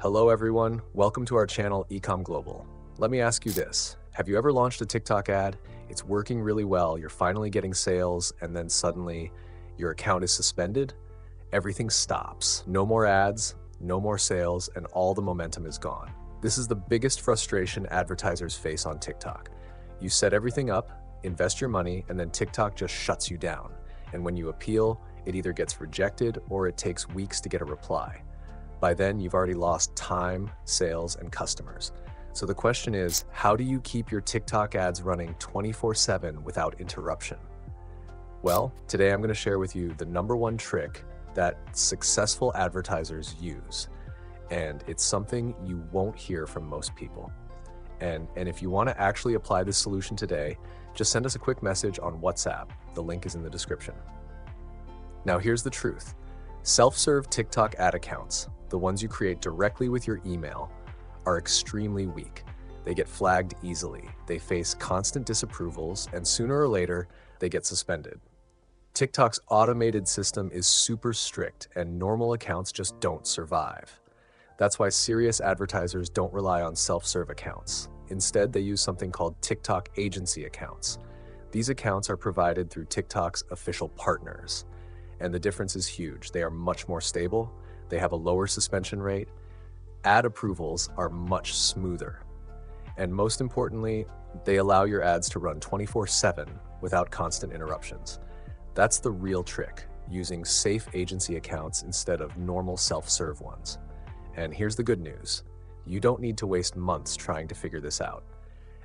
Hello everyone, welcome to our channel Ecom Global. Let me ask you this, have you ever launched a TikTok ad? It's working really well, you're finally getting sales, and then suddenly your account is suspended? Everything stops. No more ads, no more sales, and all the momentum is gone. This is the biggest frustration advertisers face on TikTok. You set everything up, invest your money, and then TikTok just shuts you down. And when you appeal, it either gets rejected or it takes weeks to get a reply. By then, you've already lost time, sales, and customers. So the question is, how do you keep your TikTok ads running 24/7 without interruption? Well, today I'm going to share with you the #1 trick that successful advertisers use. And it's something you won't hear from most people. And if you want to actually apply this solution today, just send us a quick message on WhatsApp. The link is in the description. Now here's the truth. Self-serve TikTok ad accounts, the ones you create directly with your email, are extremely weak. They get flagged easily, they face constant disapprovals, and sooner or later, they get suspended. TikTok's automated system is super strict, and normal accounts just don't survive. That's why serious advertisers don't rely on self-serve accounts. Instead, they use something called TikTok agency accounts. These accounts are provided through TikTok's official partners. And the difference is huge. They are much more stable, they have a lower suspension rate, ad approvals are much smoother. And most importantly, they allow your ads to run 24/7 without constant interruptions. That's the real trick, using safe agency accounts instead of normal self-serve ones. And here's the good news. You don't need to waste months trying to figure this out.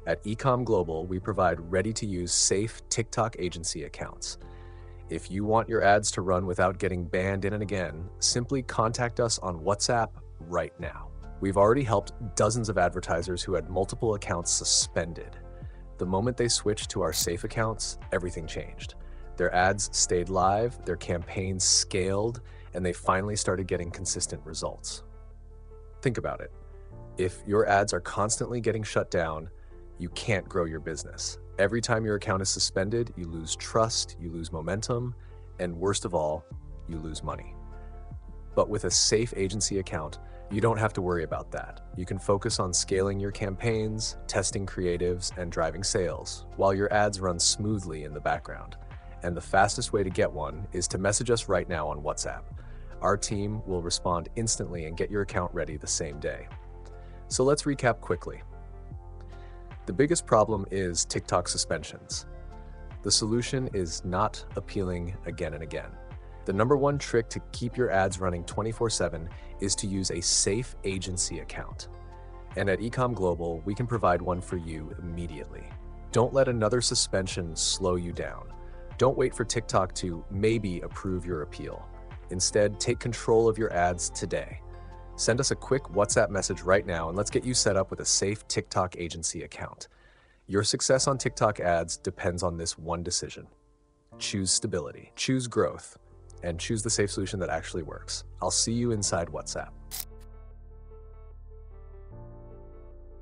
At Ecom Global, we provide ready-to-use safe TikTok agency accounts. If you want your ads to run without getting banned in and again, simply contact us on WhatsApp right now. We've already helped dozens of advertisers who had multiple accounts suspended. The moment they switched to our safe accounts, everything changed. Their ads stayed live, their campaigns scaled, and they finally started getting consistent results. Think about it. If your ads are constantly getting shut down, you can't grow your business. Every time your account is suspended, you lose trust, you lose momentum, and worst of all, you lose money. But with a safe agency account, you don't have to worry about that. You can focus on scaling your campaigns, testing creatives, and driving sales, while your ads run smoothly in the background. And the fastest way to get one is to message us right now on WhatsApp. Our team will respond instantly and get your account ready the same day. So let's recap quickly. The biggest problem is TikTok suspensions. The solution is not appealing again and again. The #1 trick to keep your ads running 24/7 is to use a safe agency account. And at Ecom Global, we can provide one for you immediately. Don't let another suspension slow you down. Don't wait for TikTok to maybe approve your appeal. Instead, take control of your ads today. Send us a quick WhatsApp message right now and let's get you set up with a safe TikTok agency account. Your success on TikTok ads depends on this one decision. Choose stability, choose growth, and choose the safe solution that actually works. I'll see you inside WhatsApp.